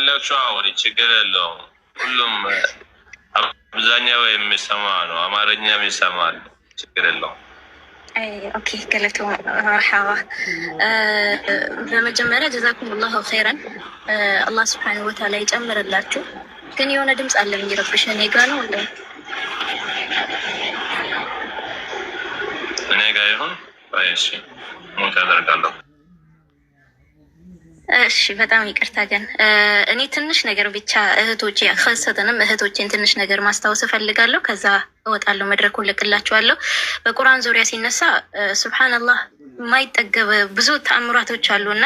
ከፈለግሽው አውሪ፣ ችግር የለውም። ሁሉም አብዛኛው የሚሰማ ነው፣ አማርኛም ይሰማል፣ ችግር የለውም። ኦኬ ገለቶ መርሐባ። በመጀመሪያ ጀዛኩም ላሁ ኸይረን፣ አላህ ስብሓነሁ ወተዓላ ይጨምርላችሁ። ግን የሆነ ድምፅ አለ የሚረብሽ እኔ ጋ ነው እንደ እኔ ጋ ይሁን። እሺ ሞት ያደርጋለሁ። እሺ በጣም ይቅርታ። ግን እኔ ትንሽ ነገር ብቻ እህቶቼ ከሰተንም እህቶቼን ትንሽ ነገር ማስታወስ እፈልጋለሁ። ከዛ እወጣለሁ፣ መድረኩን ልቅላችኋለሁ። በቁርአን ዙሪያ ሲነሳ ሱብሃንአላህ የማይጠገብ ብዙ ተአምራቶች አሉና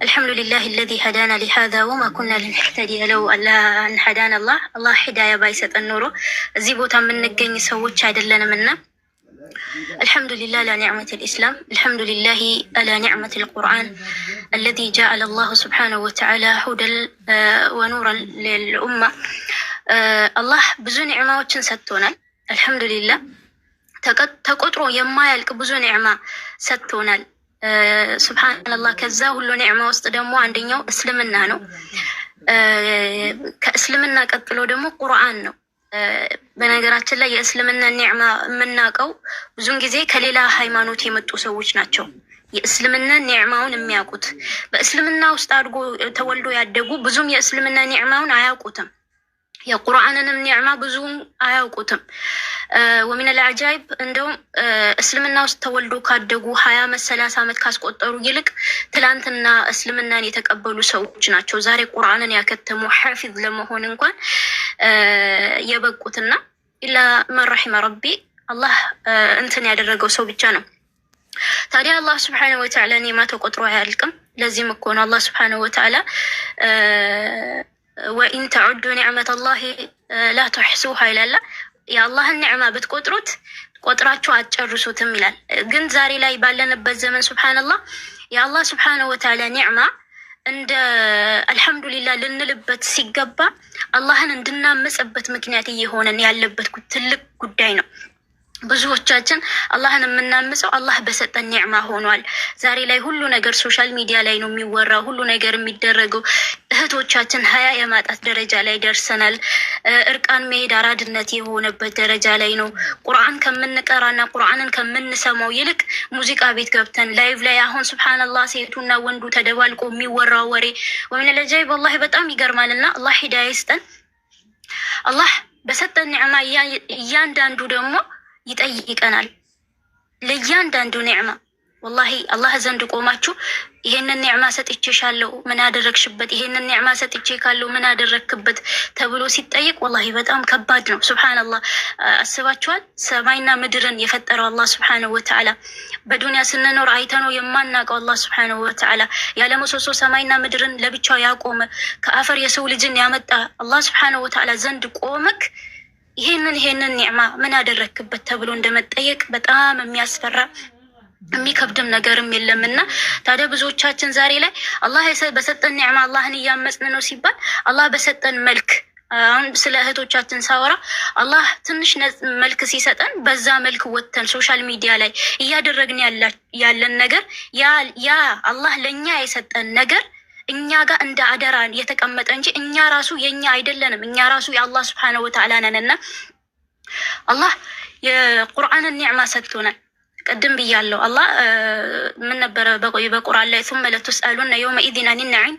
አልሐምዱሊላህ አለዚ ሀዳና ሊሃዛ ወማ ኩና ልንህተዲየ ለው አን ሀዳና አላህ ሂዳያ ባይሰጠን ኖሮ እዚህ ቦታ የምንገኝ ሰዎች አይደለንም እና الحمد لله على نعمة الإسلام، الحمد لله على نعمة القرآن الذي جعل الله سبحانه وتعالى هدى ونورا للأمة. الله بزو نعمة ستونا الحمد لله تقطروا يما يلك بزو نعمة ستونا سبحان الله كذا هلو نعمة واستدموا عندنا اسلمنا نو كاسلمنا قتلو دمو قرآن نو በነገራችን ላይ የእስልምና ኒዕማ የምናውቀው ብዙን ጊዜ ከሌላ ሃይማኖት የመጡ ሰዎች ናቸው። የእስልምና ኒዕማውን የሚያውቁት በእስልምና ውስጥ አድጎ ተወልዶ ያደጉ ብዙም የእስልምና ኒዕማውን አያውቁትም። የቁርአንንም ኒዕማ ብዙም አያውቁትም። ወሚን አልዓጃይብ እንደውም እስልምና ውስጥ ተወልዶ ካደጉ 20 ዓመት 30 ዓመት ካስቆጠሩ ይልቅ ትላንትና እስልምናን የተቀበሉ ሰዎች ናቸው ዛሬ ቁርአንን ያከተሙ ሐፊዝ ለመሆን እንኳን የበቁትና ኢላ መን ረሒመ ረቢ አላህ እንትን ያደረገው ሰው ብቻ ነው። ታዲያ አላህ ስብሓነሁ ወተዓላ ኒዕማ ተቆጥሮ አያልቅም። ለዚህም እኮ ነው አላህ ስብሓነሁ ወተዓላ ወኢን ተዑዱ ኒዕመተ አላሂ ላ ቱሕሱሃ ይላል። የአላህን ኒዕማ ብትቆጥሩት ቆጥራችሁ አትጨርሱትም ይላል። ግን ዛሬ ላይ ባለንበት ዘመን ሱብሃንአላህ የአላህ ስብሓነሁ ወተዓላ ኒዕማ እንደ አልሐምዱሊላህ ልንልበት ሲገባ አላህን እንድናመጽበት ምክንያት እየሆነን ያለበት ትልቅ ጉዳይ ነው። ብዙዎቻችን አላህን የምናምጸው አላህ በሰጠን ኒዕማ ሆኗል። ዛሬ ላይ ሁሉ ነገር ሶሻል ሚዲያ ላይ ነው የሚወራው፣ ሁሉ ነገር የሚደረገው። እህቶቻችን ሀያ የማጣት ደረጃ ላይ ደርሰናል። እርቃን መሄድ አራድነት የሆነበት ደረጃ ላይ ነው። ቁርአን ከምንቀራና ቁርአንን ከምንሰማው ይልቅ ሙዚቃ ቤት ገብተን ላይቭ ላይ አሁን ሱብሃንአላህ ሴቱና ወንዱ ተደባልቆ የሚወራው ወሬ ወሚን አልዓጃኢብ ወላሂ በጣም ይገርማልና አላህ ሂዳያ ይስጠን። አላህ በሰጠን ኒዕማ እያንዳንዱ ደግሞ ይጠይቀናል። ለእያንዳንዱ ኒዕማ ወላሂ አላህ ዘንድ ቆማችሁ ይሄንን ኒዕማ ሰጥቼሻለሁ ምን አደረግሽበት፣ ይሄንን ኒዕማ ሰጥቼ ካለው ምን አደረግክበት ተብሎ ሲጠይቅ ወላሂ በጣም ከባድ ነው። ሱብሃንአላህ አስባችኋል? ሰማይና ምድርን የፈጠረው አላህ ሱብሃነሁ ወተዓላ በዱንያ ስንኖር አይተነው የማናውቀው አላህ ሱብሃነሁ ወተዓላ ያለ ምሰሶ ሰማይና ምድርን ለብቻው ያቆመ ከአፈር የሰው ልጅን ያመጣ አላህ ሱብሃነሁ ወተዓላ ዘንድ ቆመክ ይሄንን ኒዕማ ምን አደረክበት ተብሎ እንደመጠየቅ በጣም የሚያስፈራ የሚከብድም ነገርም የለምና ታዲያ ብዙዎቻችን ዛሬ ላይ አላህ በሰጠን ኒዕማ አላህን እያመጽን ነው ሲባል አላህ በሰጠን መልክ አሁን ስለ እህቶቻችን ሳወራ አላህ ትንሽ መልክ ሲሰጠን በዛ መልክ ወጥተን ሶሻል ሚዲያ ላይ እያደረግን ያለን ነገር ያ አላህ ለኛ የሰጠን ነገር እኛ ጋር እንደ አደራ የተቀመጠ እንጂ እኛ ራሱ የኛ አይደለንም። እኛ ራሱ የአላህ ስብሓነሁ ወተዓላ ነንና አላህ የቁርአንን ኒዕማ ሰጥቶናል። ቅድም ብያለሁ። አላህ ምን ነበረ በቁርአን ላይ ثم لتسألن يومئذ عن النعيم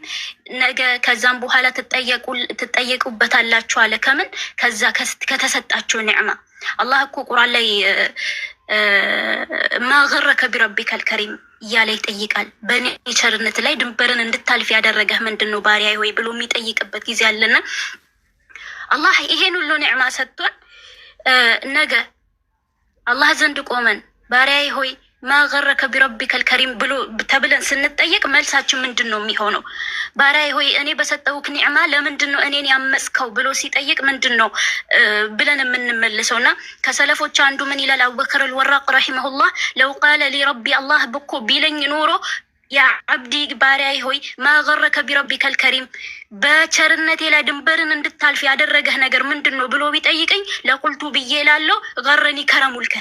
ነገ ከዛም በኋላ ትጠየቁበታላችሁ አለ። ከምን ከዛ ከተሰጣቸው ኒዕማ አላህ እኮ ቁርአን ላይ ما غرك بربك الكريم እያለ ይጠይቃል። በኔ ቸርነት ላይ ድንበርን እንድታልፍ ያደረገህ ምንድነው ባሪያዬ ሆይ ብሎ የሚጠይቅበት ጊዜ አለና አላህ ይሄን ሁሉ ኒዕማ ሰጥቶን ነገ አላህ ዘንድ ቆመን ባሪያዬ ሆይ ما غرك بربك الكريم ብሎ ተብለን ስንጠየቅ መልሳችን ምንድነው የሚሆነው? ባሪያዬ ሆይ እኔ በሰጠሁክ ኒዕማ ለምንድነው እኔን ያመጽከው ብሎ ሲጠይቅ ምንድነው ብለን የምንመልሰውና ከሰለፎች አንዱ ምን ይላል? አቡበክር አልወራቅ ረሂመሁላህ ለው ቃለ ሊ ረቢ አላህ ብኮ ቢለኝ ኖሮ ያ አብዲ ባሪያዬ ሆይ ما غرك بربك الكريم በቸርነቴ ላይ ድንበርን እንድታልፍ ያደረገህ ነገር ምንድነው ብሎ ቢጠይቀኝ ለቁልቱ ብዬ ላለው غرني كرمك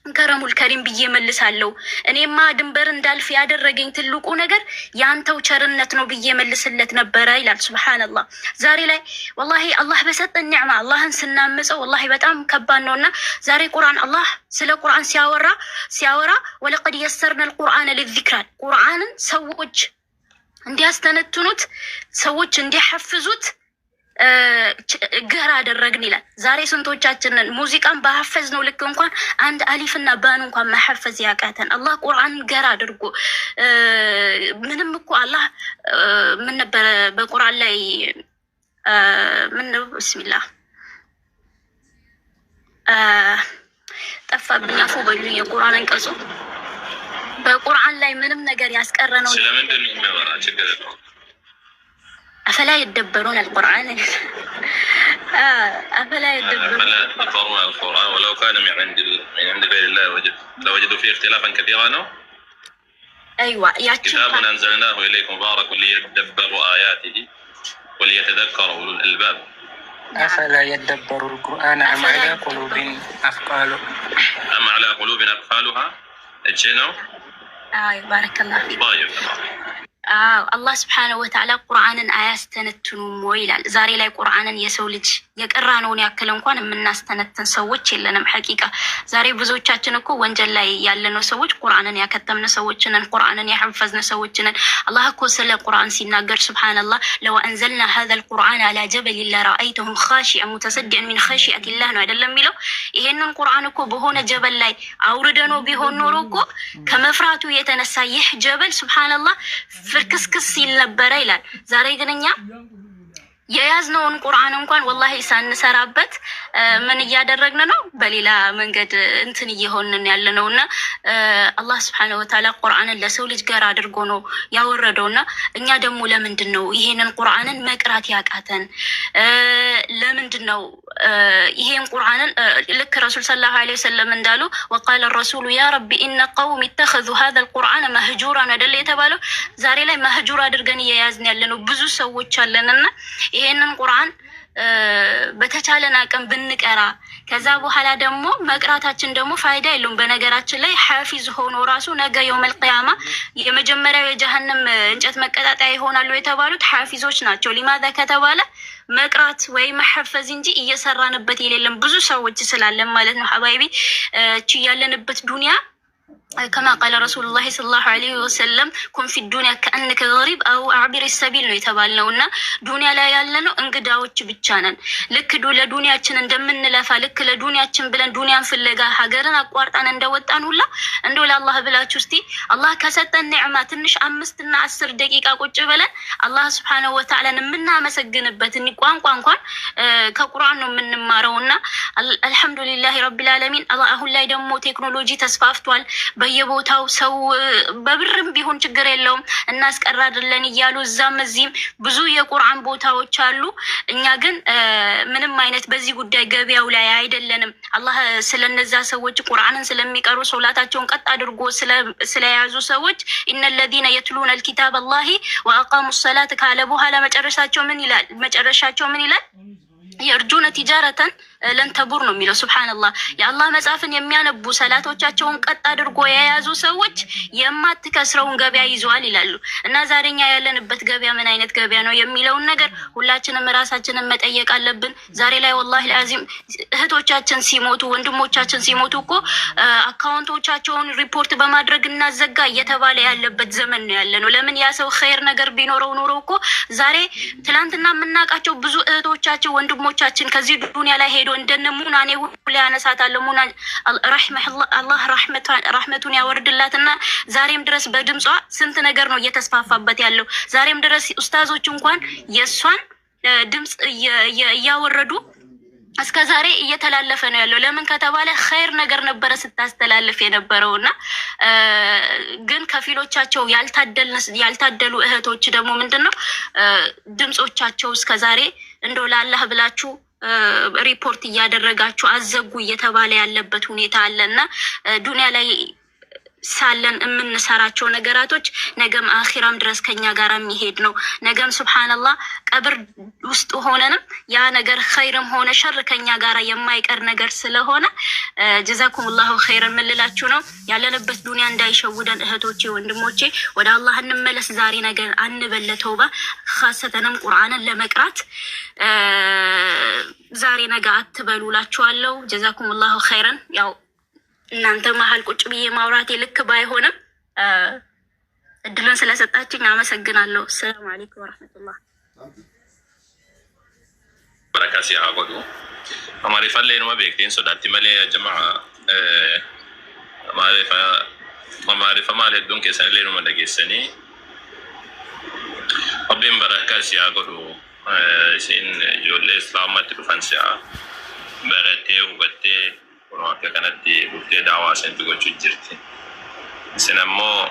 ከረሙል ከሪም ብዬ መልሳለሁ። እኔማ ድንበር እንዳልፍ ያደረገኝ ትልቁ ነገር ያንተው ቸርነት ነው ብዬ መልስለት ነበረ ይላል። ሱብሃንአላህ። ዛሬ ላይ ወላሂ አላህ በሰጠን ኒዕማ አላህን ስናምፀው ወላሂ በጣም ከባድ ነውና ዛሬ ቁርአን አላህ ስለ ቁርአን ሲያወራ ወለቀድ የሰርነ አልቁርአነ ለዚክራ ቁርአንን ሰዎች እንዲያስተነትኑት ሰዎች እንዲያሐፍዙት ገር አደረግን ይላል። ዛሬ ስንቶቻችንን ሙዚቃን በሐፈዝ ነው ልክ እንኳን አንድ አሊፍና ባን እንኳን መሐፈዝ ያቃተን። አላህ ቁርአንን ገር አድርጎ ምንም እኮ አላህ ምን ነበር በቁርአን ላይ ምን ነው ቢስሚላህ ጠፋብኝ አፉ በሉኝ። የቁርአንን ቀጹ በቁርአን ላይ ምንም ነገር ያስቀረ ነው። ስለምንድን ነው የሚያወራ ችግር ነው? أفلا يدبرون القرآن أفلا يدبرون القرآن ولو كان من عند غير الله لوجدوا فيه اختلافا كثيرا. أيوة كتاب أنزلناه إليكم مبارك ليدبروا آياته وليتذكروا أولو الألباب. أفلا يدبروا القرآن أم على قلوب أقفالها أجنوا. بارك الله فيك. طيب አላህ ስብሓነሁ ወተዓላ ቁርአንን አያስተነትኑም ወይ ይላል። ዛሬ ላይ ቁርአንን የሰው ልጅ የቀራነውን ያክል እንኳን የምናስተነትን ሰዎች የለንም። ሐቂቃ ዛሬ ብዙዎቻችን እኮ ወንጀል ላይ ያለነው ሰዎች ቁርአንን ያከተምን ሰዎች ነን፣ ቁርአንን ያሐፈዝን ሰዎች ነን። አላህ እኮ ስለ ቁርአን ሲናገር ሱብሃንአላህ ለው አንዘልና ሀዘል ቁርአን አላ ጀበሊን ለረአይተሁም ኻሺዐን ሙተሰዲዐን ሚን ኸሺዐቲላህ ነው አይደለም የሚለው። ይሄንን ቁርአን እኮ በሆነ ጀበል ላይ አውርደነው ቢሆን ኖሮ እኮ ከመፍራቱ የተነሳ ይህ ጀበል ሱብሃንአላህ ፍርክስክስ ሲል ነበረ ይላል። ዛሬ ግን እኛ የያዝነውን ቁርአን እንኳን ወላሂ ሳንሰራበት ምን እያደረግን ነው? በሌላ መንገድ እንትን እየሆንን ያለነውና አላህ Subhanahu Wa Ta'ala ቁርአንን ለሰው ልጅ ጋር አድርጎ ነው ያወረደውና እኛ ደግሞ ለምንድን ነው ይሄንን ቁርአንን መቅራት ያቃተን? ለምንድን ነው ይሄን ቁርአንን ልክ ረሱል ሰለላሁ ዐለይሂ ወሰለም እንዳሉ وقال الرسول يا رب ان قوم اتخذوا هذا القرآن مهجورا አይደል የተባለው። ዛሬ ላይ መህጁር አድርገን እየያዝን ያለነው ብዙ ሰዎች አለንና ይሄንን ቁርአን በተቻለን አቅም ብንቀራ ከዛ በኋላ ደግሞ መቅራታችን ደግሞ ፋይዳ የለውም። በነገራችን ላይ ሐፊዝ ሆኖ ራሱ ነገ የውመል ቂያማ የመጀመሪያው የጀሃነም እንጨት መቀጣጣያ ይሆናሉ የተባሉት ሐፊዞች ናቸው። ሊማዛ ከተባለ መቅራት ወይ መሐፈዝ እንጂ እየሰራንበት የሌለም ብዙ ሰዎች ስላለን ማለት ነው። ሐባይቢ እቺ ያለንበት ዱንያ كما قال رسول الله صلى الله عليه وسلم كن في الدنيا كأنك غريب أو عابر السبيل ነው የተባልነውና ዱንያ ላይ ያለነው እንግዳዎች ብቻ ነን። ልክ ለዱንያችን እንደምንለፋ ልክ ለዱንያችን ብለን ዱንያን ፍለጋ ሀገርን አቋርጣን እንደወጣን ሁላ እንደው ለአላህ ብላችሁ እስቲ አላህ ከሰጠን ኒዕማ ትንሽ 5 እና 10 ደቂቃ ቁጭ ብለን አላህ Subhanahu Wa Ta'ala የምናመሰግንበት ቋንቋ እንኳን ከቁርአን ነው የምንማረውና አልহামዱሊላህ ረቢል ዓለሚን። አሁን ላይ ደግሞ ቴክኖሎጂ ተስፋፍቷል። በየቦታው ሰው በብርም ቢሆን ችግር የለውም እናስቀራድለን እያሉ እዛም እዚህም ብዙ የቁርአን ቦታዎች አሉ። እኛ ግን ምንም አይነት በዚህ ጉዳይ ገበያው ላይ አይደለንም። አላህ ስለነዛ ሰዎች ቁርአንን ስለሚቀሩ ሶላታቸውን ቀጥ አድርጎ ስለያዙ ሰዎች ኢነል ለዚነ የትሉነ الكتاب الله واقاموا الصلاه ካለ በኋላ መጨረሻቸው ምን ይላል? የርጁነ ቲጃረተን ለንተቡር ነው የሚለው። ሱብሃንአላህ የአላህ መጽሐፍን የሚያነቡ ሰላቶቻቸውን ቀጥ አድርጎ የያዙ ሰዎች የማትከስረውን ገበያ ይዘዋል ይላሉ። እና ዛሬኛ ያለንበት ገበያ ምን አይነት ገበያ ነው የሚለውን ነገር ሁላችንም ራሳችንን መጠየቅ አለብን። ዛሬ ላይ ወላሂ ለአዚም እህቶቻችን ሲሞቱ ወንድሞቻችን ሲሞቱ እኮ አካውንቶቻቸውን ሪፖርት በማድረግ እናዘጋ እየተባለ ያለበት ዘመን ነው ያለነው። ለምን ያ ሰው ኸይር ነገር ቢኖረው ኖሮ እኮ ዛሬ ትላንትና የምናውቃቸው ብዙ እህቶቻችን ወንድሞቻችን ከዚህ ዱንያ ላይ ሄዶ እንደነ ሙና ነው ያነሳታለሁ። ሙና አላህ ረህመቱን ያወርድላትና ዛሬም ድረስ በድምጿ ስንት ነገር ነው እየተስፋፋበት ያለው። ዛሬም ድረስ ኡስታዞች እንኳን የሷን ድምጽ እያወረዱ እስከ ዛሬ እየተላለፈ ነው ያለው። ለምን ከተባለ ኸይር ነገር ነበረ ስታስተላልፍ የነበረውና ግን ከፊሎቻቸው ያልታደሉ እህቶች ደግሞ ምንድነው ድምጾቻቸው እስከ ዛሬ እንደው ለአላህ ብላችሁ ሪፖርት እያደረጋችሁ አዘጉ እየተባለ ያለበት ሁኔታ አለና ዱንያ ላይ ሳለን የምንሰራቸው ነገራቶች ነገም አኺራም ድረስ ከኛ ጋር የሚሄድ ነው። ነገም ሱብሃንአላህ ቀብር ውስጥ ሆነንም ያ ነገር ኸይርም ሆነ ሸር ከኛ ጋር የማይቀር ነገር ስለሆነ ጀዛኩሙላሁ ኸይረን ምልላችሁ ነው። ያለንበት ዱንያ እንዳይሸውደን እህቶቼ፣ ወንድሞቼ ወደ አላህ እንመለስ። ዛሬ ነገር አንበለ ተውባ ኻሰተንም ቁርአንን ለመቅራት ዛሬ ነገ አትበሉላችኋለሁ። ጀዛኩሙላሁ ኸይረን። ያው እናንተ መሀል ቁጭ ብዬ ማውራቴ ልክ ባይሆንም እድሉን ስለሰጣችኝ አመሰግናለሁ። ሰላም አለይኩም ወራህመቱላህ። በረካሲ አቆዱ ማሪፋ ላይ ነው በየክቴን ሶዳቲ መለ ጀማዓ ማሪፋ ማለት ዱን ከሰለ ላይ ነው መደገሰኒ አብን በረካሲ አቆዱ ሲን ጆሌ እስላማት ዱፋንሲያ በረቴ ወበቴ Akka kanatti dhuftee daawaa seentu gochuu jirti. Isin ammoo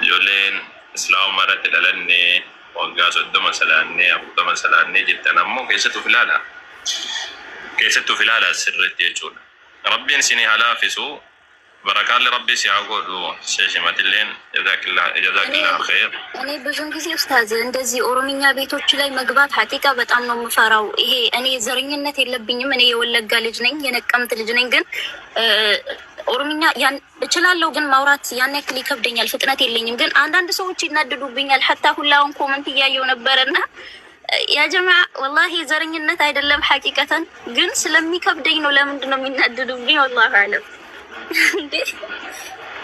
ijoolleen islaama irratti dhalannee waggaa 30 salaannee 40 salaannee jettan ammoo keessattuu filaala sirriitti jechuudha. Rabbiin isinii halaafisu barakaan rabbii si haa godhu sheeshimatilleen ጀዛኪላሁ ኸይር። እኔ ብዙን ጊዜ ኡስታዝ እንደዚህ ኦሮምኛ ቤቶች ላይ መግባት ሀቂቃ በጣም ነው የምፈራው። ይሄ እኔ ዘረኝነት የለብኝም። እኔ የወለጋ ልጅ ነኝ፣ የነቀምት ልጅ ነኝ። ግን ኦሮምኛ እችላለሁ፣ ግን ማውራት ያን ያክል ይከብደኛል። ፍጥነት የለኝም። ግን አንዳንድ ሰዎች ይናደዱብኛል። ሀታ ሁላውን ኮመንት እያየው ነበርና ያ ጀማዓ ወላሂ ዘረኝነት አይደለም ሀቂቀተን፣ ግን ስለሚከብደኝ ነው። ለምንድን ነው የሚናደዱብኝ? ወላሂ አለም እንዴ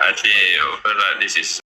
Ati ofirraa dhiisis